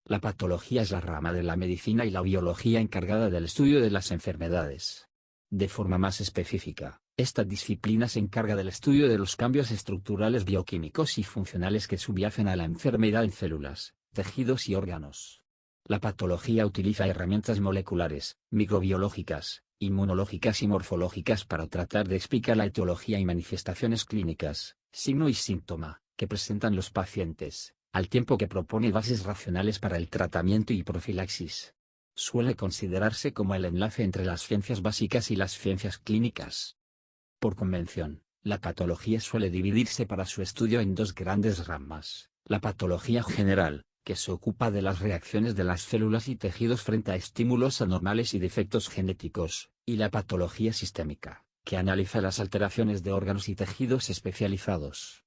La patología es la rama de la medicina y la biología encargada del estudio de las enfermedades. De forma más específica, esta disciplina se encarga del estudio de los cambios estructurales bioquímicos y funcionales que subyacen a la enfermedad en células, tejidos y órganos. La patología utiliza herramientas moleculares, microbiológicas, inmunológicas y morfológicas para tratar de explicar la etiología y manifestaciones clínicas, signo y síntoma, que presentan los pacientes, al tiempo que propone bases racionales para el tratamiento y profilaxis. Suele considerarse como el enlace entre las ciencias básicas y las ciencias clínicas. Por convención, la patología suele dividirse para su estudio en dos grandes ramas: la patología general, que se ocupa de las reacciones de las células y tejidos frente a estímulos anormales y defectos genéticos, y la patología sistémica, que analiza las alteraciones de órganos y tejidos especializados.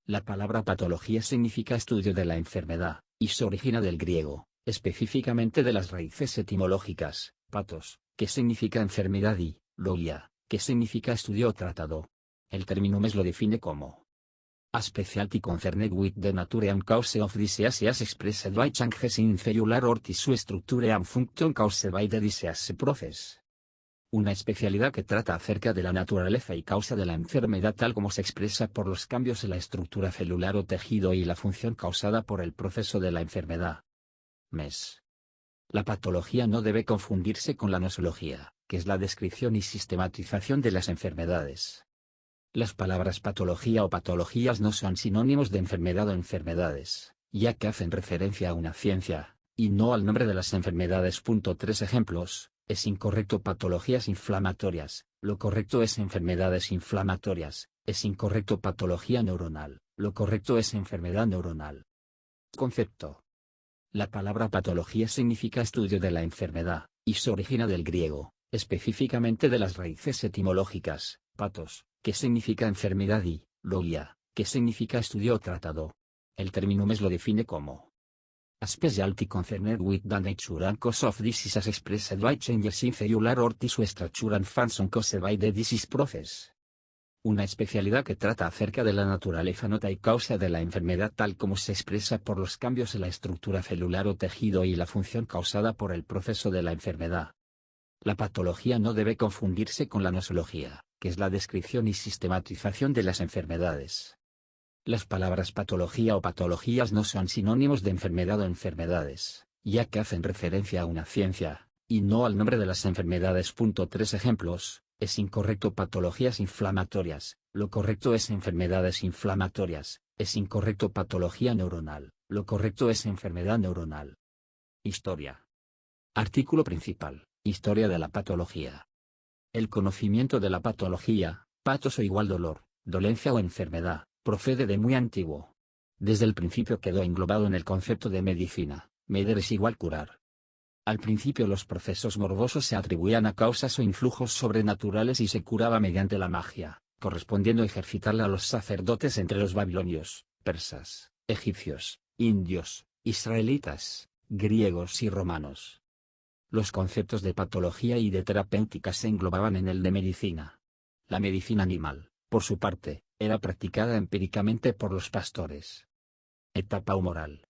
La palabra patología significa estudio de la enfermedad, y se origina del griego, específicamente de las raíces etimológicas, patos, que significa enfermedad, y logia, que significa estudio o tratado. El término mes lo define como a specialty concerned with the nature and cause of disease as expressed by changes in cellular or tissue structure and function caused by the disease process. Una especialidad que trata acerca de la naturaleza y causa de la enfermedad tal como se expresa por los cambios en la estructura celular o tejido y la función causada por el proceso de la enfermedad. MES. La patología no debe confundirse con la nosología, que es la descripción y sistematización de las enfermedades. Las palabras patología o patologías no son sinónimos de enfermedad o enfermedades, ya que hacen referencia a una ciencia, y no al nombre de las enfermedades. 3 ejemplos. Es incorrecto patologías inflamatorias, lo correcto es enfermedades inflamatorias. Es incorrecto patología neuronal, lo correcto es enfermedad neuronal. Concepto. La palabra patología significa estudio de la enfermedad, y se origina del griego, específicamente de las raíces etimológicas, patos, que significa enfermedad, y logia, que significa estudio o tratado. El término mes lo define como a specialty concerned with the nature and cause of disease as expressed by changes in cellular or tissue structure and function caused by the disease process. Una especialidad que trata acerca de la naturaleza, nota y causa de la enfermedad tal como se expresa por los cambios en la estructura celular o tejido y la función causada por el proceso de la enfermedad. La patología no debe confundirse con la nosología, que es la descripción y sistematización de las enfermedades. Las palabras patología o patologías no son sinónimos de enfermedad o enfermedades, ya que hacen referencia a una ciencia, y no al nombre de las enfermedades. 3 ejemplos. Es incorrecto patologías inflamatorias, lo correcto es enfermedades inflamatorias. Es incorrecto patología neuronal, lo correcto es enfermedad neuronal. Historia. Artículo principal. Historia de la patología. El conocimiento de la patología, patos o igual dolor, dolencia o enfermedad, procede de muy antiguo. Desde el principio quedó englobado en el concepto de medicina. Meder es igual curar. Al principio los procesos morbosos se atribuían a causas o influjos sobrenaturales y se curaba mediante la magia, correspondiendo a ejercitarla a los sacerdotes entre los babilonios, persas, egipcios, indios, israelitas, griegos y romanos. Los conceptos de patología y de terapéutica se englobaban en el de medicina. La medicina animal, por su parte, era practicada empíricamente por los pastores. Etapa humoral.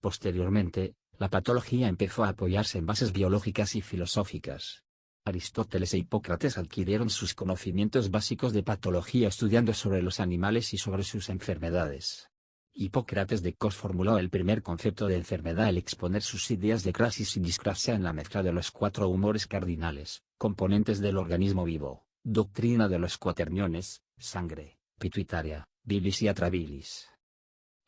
Posteriormente, la patología empezó a apoyarse en bases biológicas y filosóficas. Aristóteles e Hipócrates adquirieron sus conocimientos básicos de patología estudiando sobre los animales y sobre sus enfermedades. Hipócrates de Cos formuló el primer concepto de enfermedad al exponer sus ideas de crasis y discrasia en la mezcla de los 4 humores cardinales, componentes del organismo vivo, doctrina de los cuaterniones, sangre, pituitaria, bilis y atrabilis.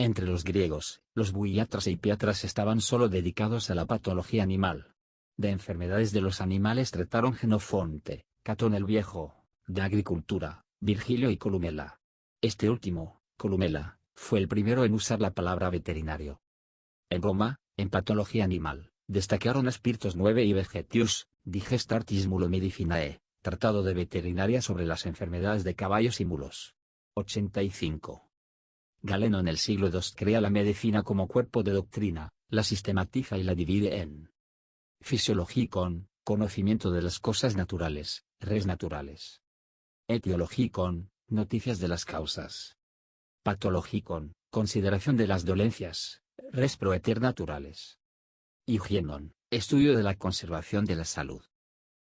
Entre los griegos, los buiatras e hipiatras estaban solo dedicados a la patología animal. De enfermedades de los animales trataron Genofonte, Catón el Viejo; de agricultura, Virgilio y Columela. Este último, Columela, fue el primero en usar la palabra veterinario. En Roma, en patología animal, destacaron Spirtus 9 y Vegetius, Digestartis Mulo Medicinae, tratado de veterinaria sobre las enfermedades de caballos y mulos. 85. Galeno en el siglo II crea la medicina como cuerpo de doctrina, la sistematiza y la divide en fisiologicon, conocimiento de las cosas naturales, res naturales; etiologicon, noticias de las causas; patologicon, consideración de las dolencias, res proeter naturales; Higienon, estudio de la conservación de la salud.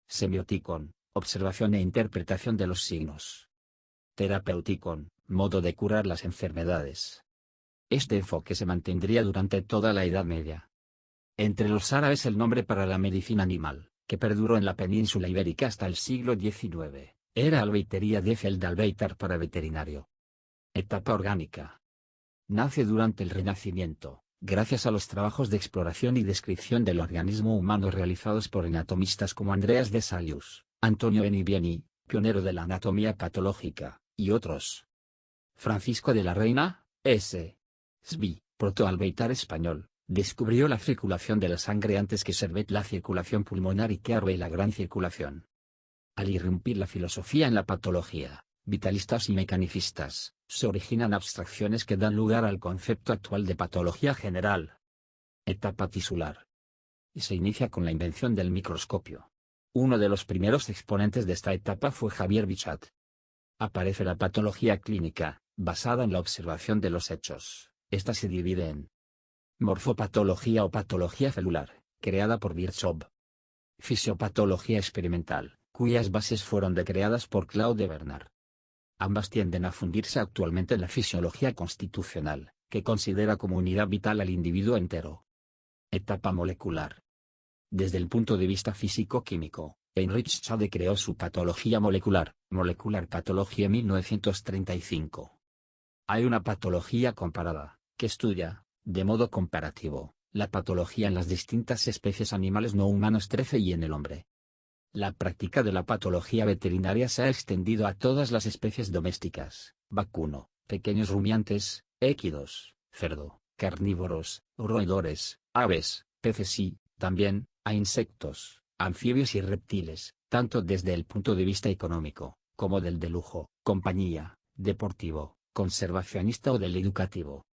Semioticon, observación e interpretación de los signos. Terapeuticon, modo de curar las enfermedades. Este enfoque se mantendría durante toda la Edad Media. Entre los árabes el nombre para la medicina animal, que perduró en la península ibérica hasta el siglo XIX, era albeitería de Feldalbeitar para veterinario. Etapa orgánica. Nace durante el Renacimiento, gracias a los trabajos de exploración y descripción del organismo humano realizados por anatomistas como Andreas Vesalius, Antonio Benivieni, pionero de la anatomía patológica, y otros. Francisco de la Reina, S. Sbi, protoalbeitar español, descubrió la circulación de la sangre antes que Servet la circulación pulmonar y Carve la gran circulación. Al irrumpir la filosofía en la patología, vitalistas y mecanicistas, se originan abstracciones que dan lugar al concepto actual de patología general. Etapa tisular. Y se inicia con la invención del microscopio. Uno de los primeros exponentes de esta etapa fue Javier Bichat. Aparece la patología clínica, basada en la observación de los hechos. Esta se divide en morfopatología o patología celular, creada por Virchow. Fisiopatología experimental, cuyas bases fueron decreadas por Claude Bernard. Ambas tienden a fundirse actualmente en la fisiología constitucional, que considera como unidad vital al individuo entero. Etapa molecular. Desde el punto de vista físico-químico, Heinrich Schade creó su patología molecular, Molecular Pathology en 1935. Hay una patología comparada, que estudia, de modo comparativo, la patología en las distintas especies animales no humanos 13 y en el hombre. La práctica de la patología veterinaria se ha extendido a todas las especies domésticas, vacuno, pequeños rumiantes, équidos, cerdo, carnívoros, roedores, aves, peces y, también, a insectos, anfibios y reptiles, tanto desde el punto de vista económico, como del de lujo, compañía, deportivo, conservacionista o del educativo.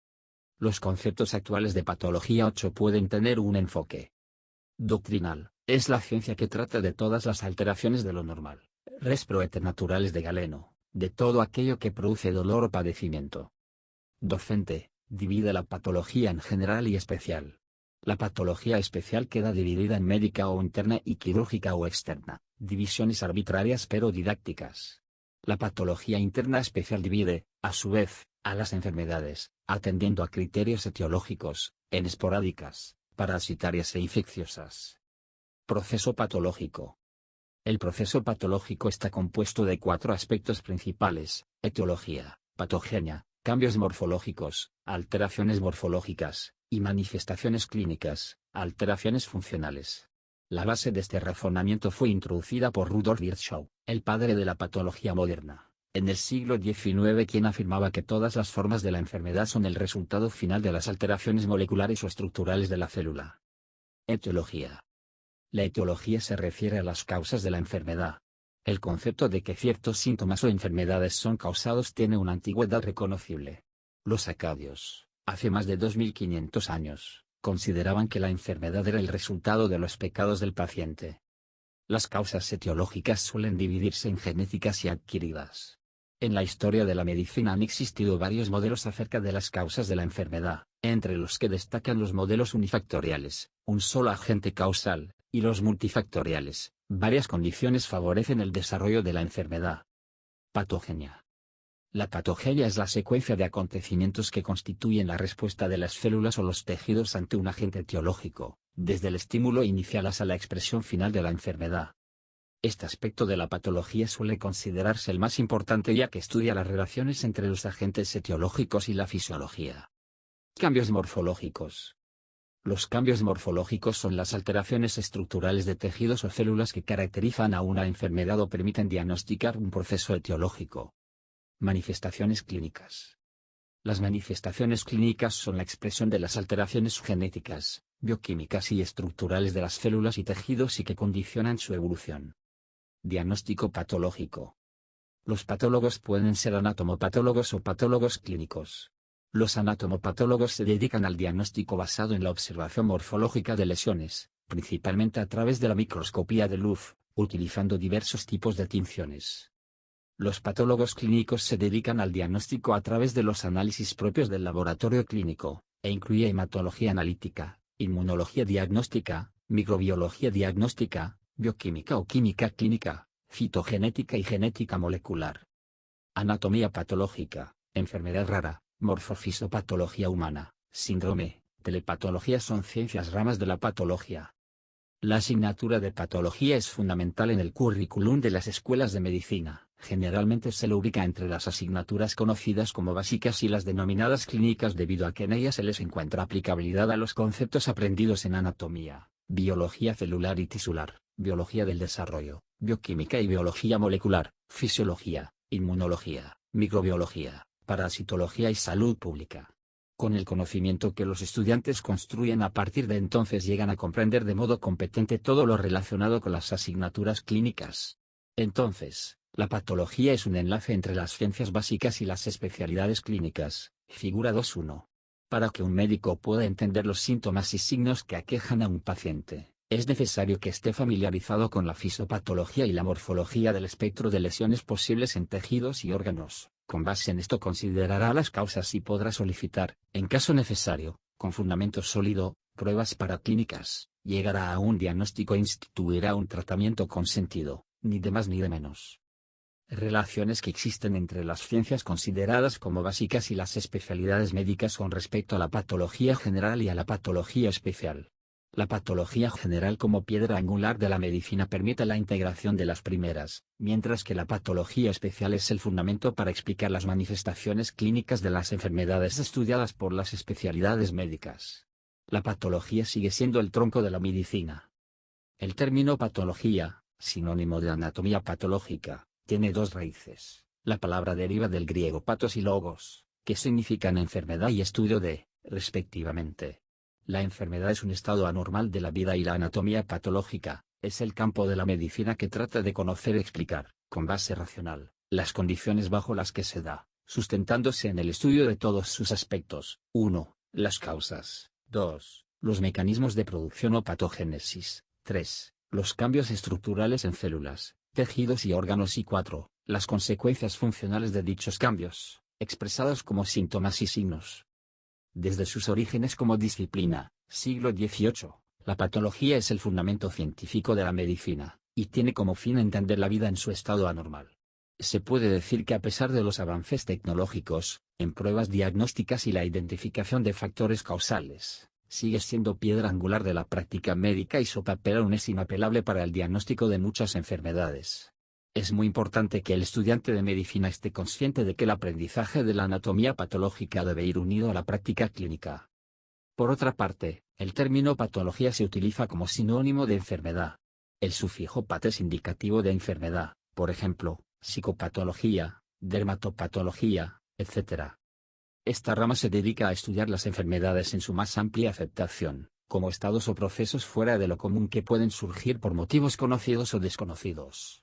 Los conceptos actuales de patología 8 pueden tener un enfoque doctrinal. Es la ciencia que trata de todas las alteraciones de lo normal, res pro et naturales de Galeno, de todo aquello que produce dolor o padecimiento. Docente, divide la patología en general y especial. La patología especial queda dividida en médica o interna y quirúrgica o externa, divisiones arbitrarias pero didácticas. La patología interna especial divide, a su vez, a las enfermedades, atendiendo a criterios etiológicos, en esporádicas, parasitarias e infecciosas. Proceso patológico. El proceso patológico está compuesto de 4 aspectos principales: etiología, patogenia, cambios morfológicos, alteraciones morfológicas, y manifestaciones clínicas, alteraciones funcionales. La base de este razonamiento fue introducida por Rudolf Virchow, el padre de la patología moderna, en el siglo XIX, quien afirmaba que todas las formas de la enfermedad son el resultado final de las alteraciones moleculares o estructurales de la célula. Etiología. La etiología se refiere a las causas de la enfermedad. El concepto de que ciertos síntomas o enfermedades son causados tiene una antigüedad reconocible. Los acadios, hace más de 2500 años, consideraban que la enfermedad era el resultado de los pecados del paciente. Las causas etiológicas suelen dividirse en genéticas y adquiridas. En la historia de la medicina han existido varios modelos acerca de las causas de la enfermedad, entre los que destacan los modelos unifactoriales, un solo agente causal, y los multifactoriales. Varias condiciones favorecen el desarrollo de la enfermedad. Patogenia. La patogenia es la secuencia de acontecimientos que constituyen la respuesta de las células o los tejidos ante un agente etiológico, desde el estímulo inicial hasta la expresión final de la enfermedad. Este aspecto de la patología suele considerarse el más importante ya que estudia las relaciones entre los agentes etiológicos y la fisiología. Cambios morfológicos. Los cambios morfológicos son las alteraciones estructurales de tejidos o células que caracterizan a una enfermedad o permiten diagnosticar un proceso etiológico. Manifestaciones clínicas. Las manifestaciones clínicas son la expresión de las alteraciones genéticas, bioquímicas y estructurales de las células y tejidos y que condicionan su evolución. Diagnóstico patológico. Los patólogos pueden ser anatomopatólogos o patólogos clínicos. Los anatomopatólogos se dedican al diagnóstico basado en la observación morfológica de lesiones, principalmente a través de la microscopía de luz, utilizando diversos tipos de tinciones. Los patólogos clínicos se dedican al diagnóstico a través de los análisis propios del laboratorio clínico, e incluye hematología analítica, inmunología diagnóstica, microbiología diagnóstica, bioquímica o química clínica, fitogenética y genética molecular. Anatomía patológica, enfermedad rara, morfofisopatología humana, síndrome, telepatología son ciencias ramas de la patología. La asignatura de patología es fundamental en el currículum de las escuelas de medicina. Generalmente se lo ubica entre las asignaturas conocidas como básicas y las denominadas clínicas debido a que en ellas se les encuentra aplicabilidad a los conceptos aprendidos en anatomía, biología celular y tisular, biología del desarrollo, bioquímica y biología molecular, fisiología, inmunología, microbiología, parasitología y salud pública. Con el conocimiento que los estudiantes construyen a partir de entonces llegan a comprender de modo competente todo lo relacionado con las asignaturas clínicas. Entonces, la patología es un enlace entre las ciencias básicas y las especialidades clínicas, figura 2.1. Para que un médico pueda entender los síntomas y signos que aquejan a un paciente, es necesario que esté familiarizado con la fisiopatología y la morfología del espectro de lesiones posibles en tejidos y órganos. Con base en esto considerará las causas y podrá solicitar, en caso necesario, con fundamento sólido, pruebas paraclínicas, llegará a un diagnóstico e instituirá un tratamiento con sentido, ni de más ni de menos. Relaciones que existen entre las ciencias consideradas como básicas y las especialidades médicas con respecto a la patología general y a la patología especial. La patología general como piedra angular de la medicina permite la integración de las primeras, mientras que la patología especial es el fundamento para explicar las manifestaciones clínicas de las enfermedades estudiadas por las especialidades médicas. La patología sigue siendo el tronco de la medicina. El término patología, sinónimo de anatomía patológica, tiene dos raíces. La palabra deriva del griego patos y logos, que significan enfermedad y estudio de, respectivamente. La enfermedad es un estado anormal de la vida y la anatomía patológica, es el campo de la medicina que trata de conocer y explicar, con base racional, las condiciones bajo las que se da, sustentándose en el estudio de todos sus aspectos. 1. Las causas. 2. Los mecanismos de producción o patogénesis. 3. Los cambios estructurales en células, tejidos y órganos y 4. Las consecuencias funcionales de dichos cambios, expresados como síntomas y signos. Desde sus orígenes como disciplina, siglo XVIII, la patología es el fundamento científico de la medicina, y tiene como fin entender la vida en su estado anormal. Se puede decir que a pesar de los avances tecnológicos, en pruebas diagnósticas y la identificación de factores causales, sigue siendo piedra angular de la práctica médica y su papel aún es inapelable para el diagnóstico de muchas enfermedades. Es muy importante que el estudiante de medicina esté consciente de que el aprendizaje de la anatomía patológica debe ir unido a la práctica clínica. Por otra parte, el término patología se utiliza como sinónimo de enfermedad. El sufijo pat es indicativo de enfermedad, por ejemplo, psicopatología, dermatopatología, etc. Esta rama se dedica a estudiar las enfermedades en su más amplia aceptación, como estados o procesos fuera de lo común que pueden surgir por motivos conocidos o desconocidos.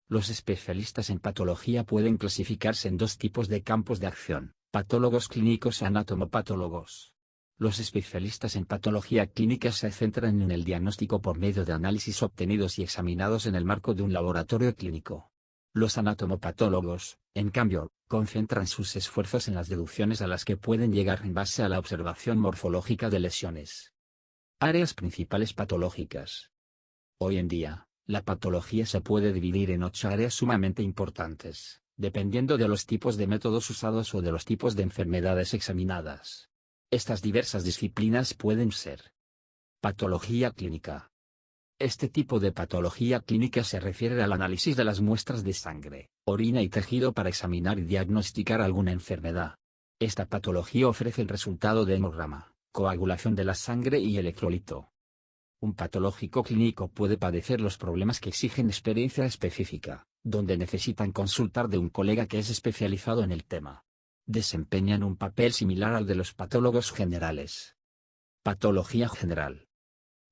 Los especialistas en patología pueden clasificarse en dos tipos de campos de acción, patólogos clínicos y anatomopatólogos. Los especialistas en patología clínica se centran en el diagnóstico por medio de análisis obtenidos y examinados en el marco de un laboratorio clínico. Los anatomopatólogos, en cambio, concentran sus esfuerzos en las deducciones a las que pueden llegar en base a la observación morfológica de lesiones. Áreas principales patológicas. Hoy en día, la patología se puede dividir en 8 áreas sumamente importantes, dependiendo de los tipos de métodos usados o de los tipos de enfermedades examinadas. Estas diversas disciplinas pueden ser: patología clínica. Este tipo de patología clínica se refiere al análisis de las muestras de sangre, orina y tejido para examinar y diagnosticar alguna enfermedad. Esta patología ofrece el resultado de hemograma, coagulación de la sangre y electrolito. Un patológico clínico puede padecer los problemas que exigen experiencia específica, donde necesitan consultar de un colega que es especializado en el tema. Desempeñan un papel similar al de los patólogos generales. Patología general.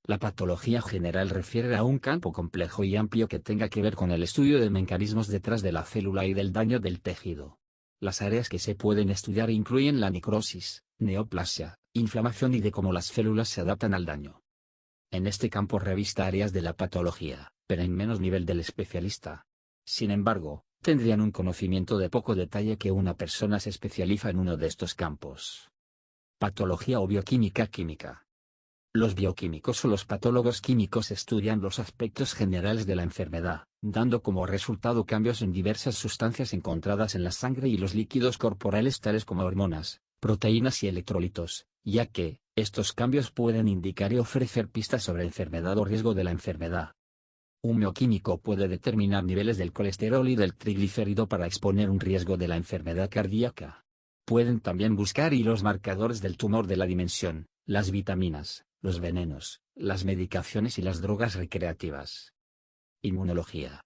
La patología general refiere a un campo complejo y amplio que tenga que ver con el estudio de mecanismos detrás de la célula y del daño del tejido. Las áreas que se pueden estudiar incluyen la necrosis, neoplasia, inflamación y de cómo las células se adaptan al daño. En este campo revista áreas de la patología, pero en menos nivel del especialista. Sin embargo, tendrían un conocimiento de poco detalle que una persona se especializa en uno de estos campos. Patología o bioquímica química. Los bioquímicos o los patólogos químicos estudian los aspectos generales de la enfermedad, dando como resultado cambios en diversas sustancias encontradas en la sangre y los líquidos corporales tales como hormonas, proteínas y electrolitos, ya que, estos cambios pueden indicar y ofrecer pistas sobre enfermedad o riesgo de la enfermedad. Un bioquímico puede determinar niveles del colesterol y del triglicérido para exponer un riesgo de la enfermedad cardíaca. Pueden también buscar los marcadores del tumor de la dimensión, las vitaminas, los venenos, las medicaciones y las drogas recreativas. Inmunología.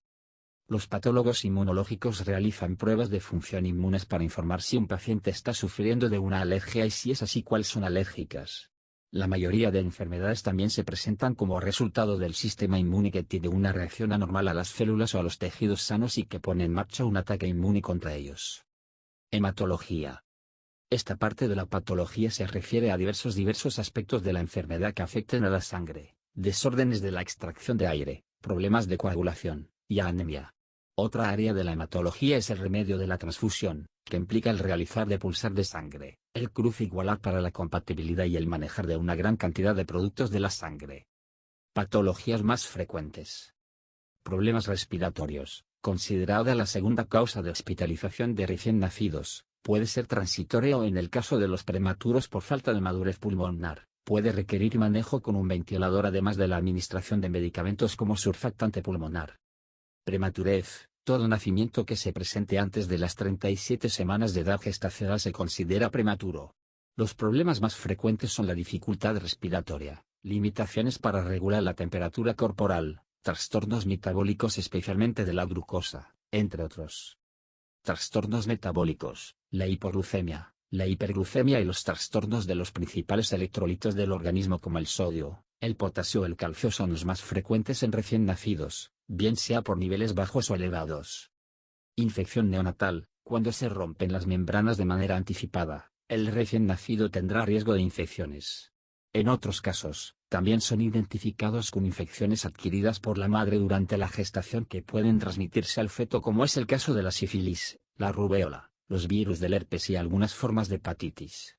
Los patólogos inmunológicos realizan pruebas de función inmunes para informar si un paciente está sufriendo de una alergia y si es así cuáles son alérgicas. La mayoría de enfermedades también se presentan como resultado del sistema inmune que tiene una reacción anormal a las células o a los tejidos sanos y que pone en marcha un ataque inmune contra ellos. Hematología. Esta parte de la patología se refiere a diversos aspectos de la enfermedad que afecten a la sangre, desórdenes de la extracción de aire, problemas de coagulación, y anemia. Otra área de la hematología es el remedio de la transfusión, que implica el realizar de pulsar de sangre, el cruz-igualar para la compatibilidad y el manejar de una gran cantidad de productos de la sangre. Patologías más frecuentes. Problemas respiratorios, considerada la segunda causa de hospitalización de recién nacidos, puede ser transitoria o en el caso de los prematuros por falta de madurez pulmonar, puede requerir manejo con un ventilador además de la administración de medicamentos como surfactante pulmonar. Prematurez. Todo nacimiento que se presente antes de las 37 semanas de edad gestacional se considera prematuro. Los problemas más frecuentes son la dificultad respiratoria, limitaciones para regular la temperatura corporal, trastornos metabólicos especialmente de la glucosa, entre otros. Trastornos metabólicos, la hipoglucemia, la hiperglucemia y los trastornos de los principales electrolitos del organismo como el sodio, el potasio o el calcio son los más frecuentes en recién nacidos, bien sea por niveles bajos o elevados. Infección neonatal. Cuando se rompen las membranas de manera anticipada, el recién nacido tendrá riesgo de infecciones. En otros casos, también son identificados con infecciones adquiridas por la madre durante la gestación que pueden transmitirse al feto como es el caso de la sífilis, la rubéola, los virus del herpes y algunas formas de hepatitis.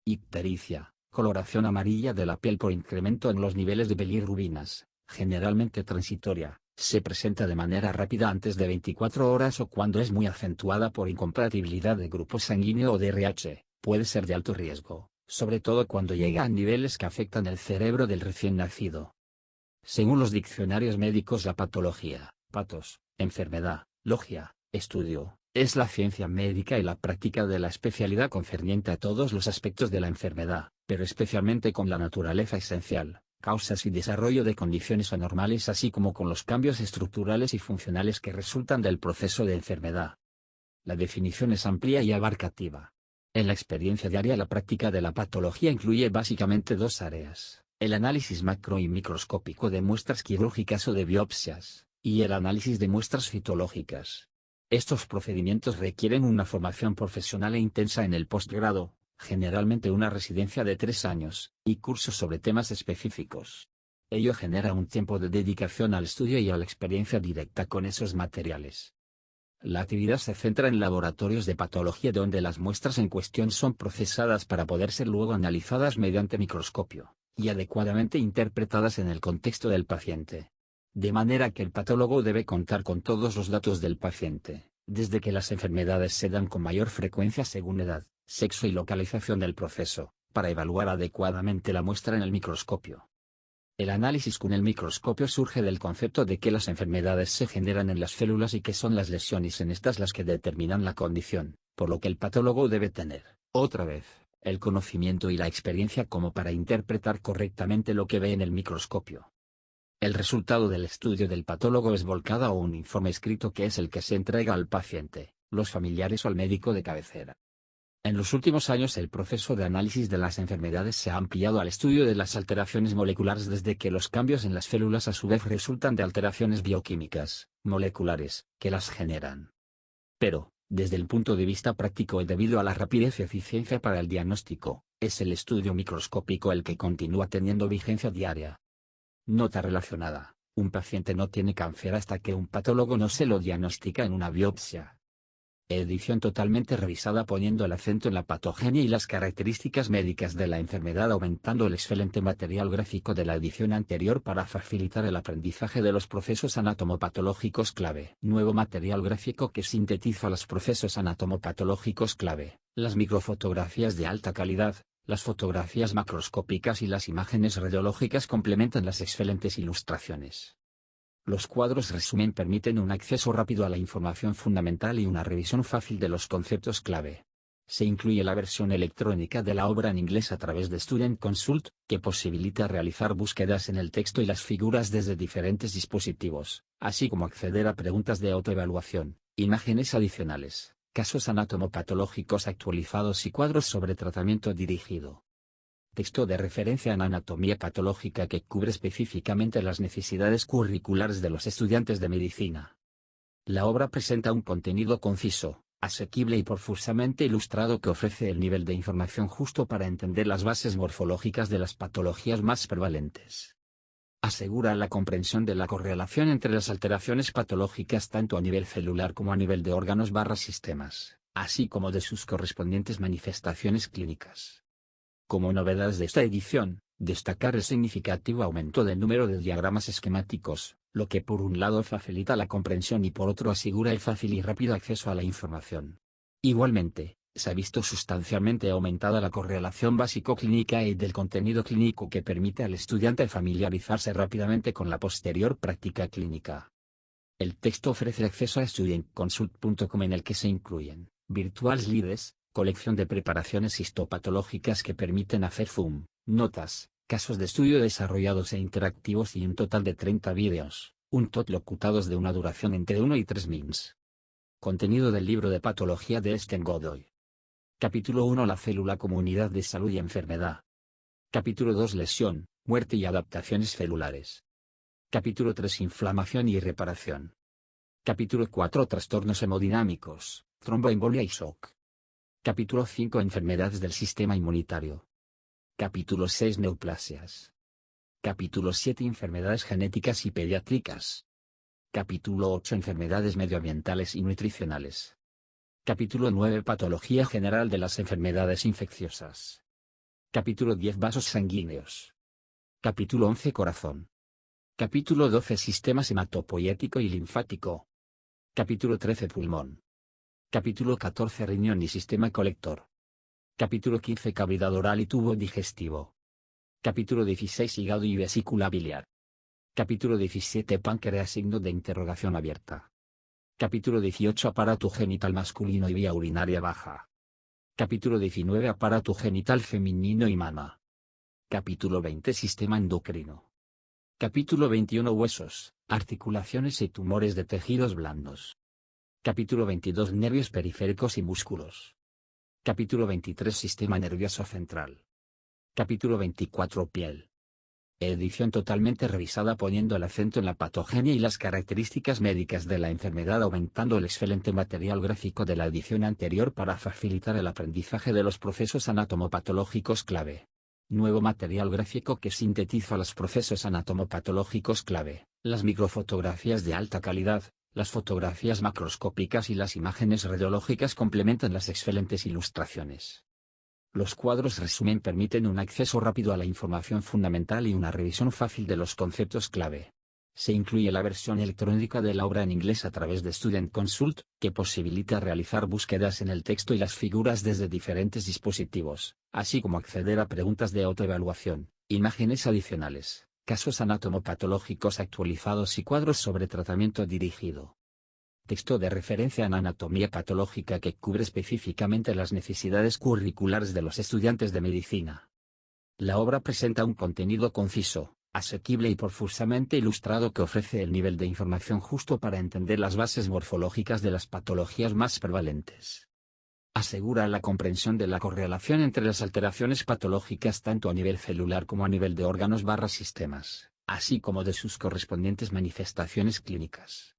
Ictericia. Coloración amarilla de la piel por incremento en los niveles de bilirrubinas, generalmente transitoria, se presenta de manera rápida antes de 24 horas o cuando es muy acentuada por incompatibilidad de grupo sanguíneo o de RH, puede ser de alto riesgo, sobre todo cuando llega a niveles que afectan el cerebro del recién nacido. Según los diccionarios médicos, la patología, patos, enfermedad, logia, estudio, es la ciencia médica y la práctica de la especialidad concerniente a todos los aspectos de la enfermedad, pero especialmente con la naturaleza esencial, causas y desarrollo de condiciones anormales así como con los cambios estructurales y funcionales que resultan del proceso de enfermedad. La definición es amplia y abarcativa. En la experiencia diaria la práctica de la patología incluye básicamente dos áreas, el análisis macro y microscópico de muestras quirúrgicas o de biopsias, y el análisis de muestras citológicas. Estos procedimientos requieren una formación profesional e intensa en el postgrado, generalmente una residencia de 3 años, y cursos sobre temas específicos. Ello genera un tiempo de dedicación al estudio y a la experiencia directa con esos materiales. La actividad se centra en laboratorios de patología donde las muestras en cuestión son procesadas para poder ser luego analizadas mediante microscopio, y adecuadamente interpretadas en el contexto del paciente. De manera que el patólogo debe contar con todos los datos del paciente, desde que las enfermedades se dan con mayor frecuencia según edad, sexo y localización del proceso, para evaluar adecuadamente la muestra en el microscopio. El análisis con el microscopio surge del concepto de que las enfermedades se generan en las células y que son las lesiones en estas las que determinan la condición, por lo que el patólogo debe tener, otra vez, el conocimiento y la experiencia como para interpretar correctamente lo que ve en el microscopio. El resultado del estudio del patólogo es volcada o un informe escrito que es el que se entrega al paciente, los familiares o al médico de cabecera. En los últimos años el proceso de análisis de las enfermedades se ha ampliado al estudio de las alteraciones moleculares desde que los cambios en las células a su vez resultan de alteraciones bioquímicas, moleculares, que las generan. Pero, desde el punto de vista práctico y debido a la rapidez y eficiencia para el diagnóstico, es el estudio microscópico el que continúa teniendo vigencia diaria. Nota relacionada: un paciente no tiene cáncer hasta que un patólogo no se lo diagnostica en una biopsia. Edición totalmente revisada poniendo el acento en la patogenia y las características médicas de la enfermedad, aumentando el excelente material gráfico de la edición anterior para facilitar el aprendizaje de los procesos anatomopatológicos clave. Nuevo material gráfico que sintetiza los procesos anatomopatológicos clave, las microfotografías de alta calidad, las fotografías macroscópicas y las imágenes radiológicas complementan las excelentes ilustraciones. Los cuadros resumen permiten un acceso rápido a la información fundamental y una revisión fácil de los conceptos clave. Se incluye la versión electrónica de la obra en inglés a través de Student Consult, que posibilita realizar búsquedas en el texto y las figuras desde diferentes dispositivos, así como acceder a preguntas de autoevaluación, imágenes adicionales, casos anatomopatológicos actualizados y cuadros sobre tratamiento dirigido. Texto de referencia en anatomía patológica que cubre específicamente las necesidades curriculares de los estudiantes de medicina. La obra presenta un contenido conciso, asequible y profusamente ilustrado que ofrece el nivel de información justo para entender las bases morfológicas de las patologías más prevalentes. Asegura la comprensión de la correlación entre las alteraciones patológicas tanto a nivel celular como a nivel de órganos/sistemas, así como de sus correspondientes manifestaciones clínicas. Como novedades de esta edición, destacar el significativo aumento del número de diagramas esquemáticos, lo que por un lado facilita la comprensión y por otro asegura el fácil y rápido acceso a la información. Igualmente, se ha visto sustancialmente aumentada la correlación básico-clínica y del contenido clínico que permite al estudiante familiarizarse rápidamente con la posterior práctica clínica. El texto ofrece acceso a studentconsult.com en el que se incluyen virtual slides, colección de preparaciones histopatológicas que permiten hacer zoom, notas, casos de estudio desarrollados e interactivos y un total de 30 vídeos, un tot locutados de una duración entre 1 y 3 mins. Contenido del libro de patología de Sten Godoy. Capítulo 1 La célula comunidad de salud y enfermedad. Capítulo 2 Lesión, muerte y adaptaciones celulares. Capítulo 3 Inflamación y reparación. Capítulo 4 Trastornos hemodinámicos, tromboembolia y shock. Capítulo 5 Enfermedades del sistema inmunitario. Capítulo 6 Neoplasias. Capítulo 7 Enfermedades genéticas y pediátricas. Capítulo 8 Enfermedades medioambientales y nutricionales. Capítulo 9 Patología general de las enfermedades infecciosas. Capítulo 10 Vasos sanguíneos. Capítulo 11 Corazón. Capítulo 12 Sistemas hematopoyético y linfático. Capítulo 13 Pulmón. Capítulo 14 Riñón y sistema colector. Capítulo 15 Cavidad oral y tubo digestivo. Capítulo 16 Hígado y vesícula biliar. Capítulo 17 Páncreas signo de interrogación abierta. Capítulo 18 Aparato genital masculino y vía urinaria baja. Capítulo 19 Aparato genital femenino y mama. Capítulo 20 Sistema endocrino. Capítulo 21 Huesos, articulaciones y tumores de tejidos blandos. Capítulo 22 Nervios periféricos y músculos. Capítulo 23 Sistema nervioso central. Capítulo 24 Piel. Edición totalmente revisada poniendo el acento en la patogenia y las características médicas de la enfermedad, aumentando el excelente material gráfico de la edición anterior para facilitar el aprendizaje de los procesos anatomopatológicos clave. Nuevo material gráfico que sintetiza los procesos anatomopatológicos clave, las microfotografías de alta calidad, las fotografías macroscópicas y las imágenes radiológicas complementan las excelentes ilustraciones. Los cuadros resumen permiten un acceso rápido a la información fundamental y una revisión fácil de los conceptos clave. Se incluye la versión electrónica de la obra en inglés a través de Student Consult, que posibilita realizar búsquedas en el texto y las figuras desde diferentes dispositivos, así como acceder a preguntas de autoevaluación, imágenes adicionales, casos anatomopatológicos actualizados y cuadros sobre tratamiento dirigido. Texto de referencia en anatomía patológica que cubre específicamente las necesidades curriculares de los estudiantes de medicina. La obra presenta un contenido conciso, asequible y profusamente ilustrado que ofrece el nivel de información justo para entender las bases morfológicas de las patologías más prevalentes. Asegura la comprensión de la correlación entre las alteraciones patológicas tanto a nivel celular como a nivel de órganos/sistemas, así como de sus correspondientes manifestaciones clínicas.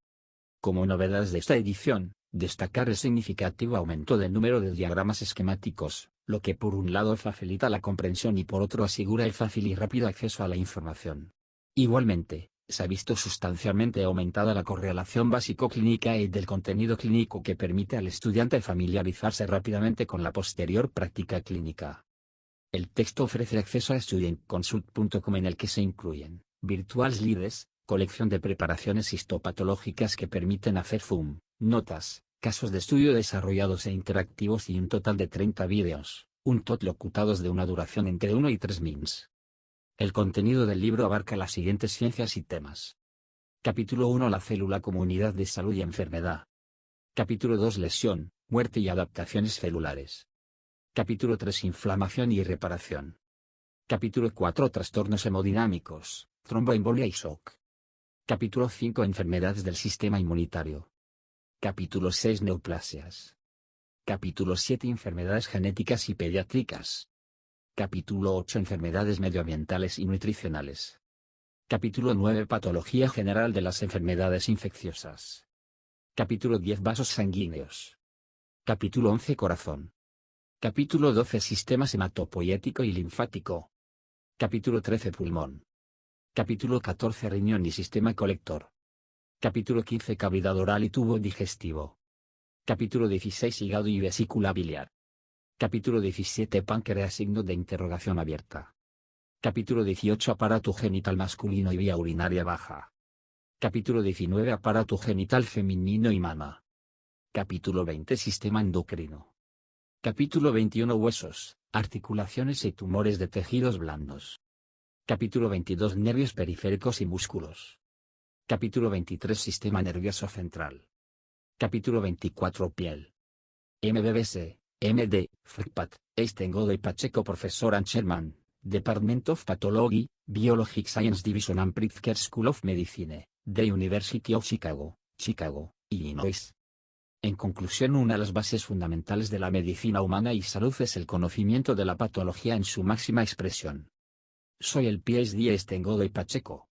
Como novedades de esta edición, destacar el significativo aumento del número de diagramas esquemáticos, lo que por un lado facilita la comprensión y por otro asegura el fácil y rápido acceso a la información. Igualmente, Se ha visto sustancialmente aumentada la correlación básico-clínica y del contenido clínico que permite al estudiante familiarizarse rápidamente con la posterior práctica clínica. El texto ofrece acceso a studentconsult.com en el que se incluyen virtual slides, colección de preparaciones histopatológicas que permiten hacer zoom, notas, casos de estudio desarrollados e interactivos y un total de 30 vídeos, un tot locutados de una duración entre 1 y 3 mins. El contenido del libro abarca las siguientes ciencias y temas. Capítulo 1 La célula comunidad de salud y enfermedad. Capítulo 2 Lesión, muerte y adaptaciones celulares. Capítulo 3 Inflamación y reparación. Capítulo 4 Trastornos hemodinámicos, tromboembolia y shock. Capítulo 5 Enfermedades del sistema inmunitario. Capítulo 6 Neoplasias. Capítulo 7 Enfermedades genéticas y pediátricas. Capítulo 8 Enfermedades medioambientales y nutricionales. Capítulo 9 Patología general de las enfermedades infecciosas. Capítulo 10 Vasos sanguíneos. Capítulo 11 Corazón. Capítulo 12 Sistemas hematopoyético y linfático. Capítulo 13 Pulmón. Capítulo 14 Riñón y sistema colector. Capítulo 15 Cavidad oral y tubo digestivo. Capítulo 16 Hígado y vesícula biliar. Capítulo 17 Páncreas signo de interrogación abierta. Capítulo 18 Aparato genital masculino y vía urinaria baja. Capítulo 19 Aparato genital femenino y mama. Capítulo 20 Sistema endocrino. Capítulo 21 Huesos, articulaciones y tumores de tejidos blandos. Capítulo 22 Nervios periféricos y músculos. Capítulo 23 Sistema nervioso central. Capítulo 24 Piel. MBBS, MD, FRCPAT, Estengodo y Pacheco Professor and Chairman, Department of Pathology, Biologic Science Division and Pritzker School of Medicine, The University of Chicago, Chicago, Illinois. En conclusión, una de las bases fundamentales de la medicina humana y salud es el conocimiento de la patología en su máxima expresión. Soy el PhD Estengodo y Pacheco.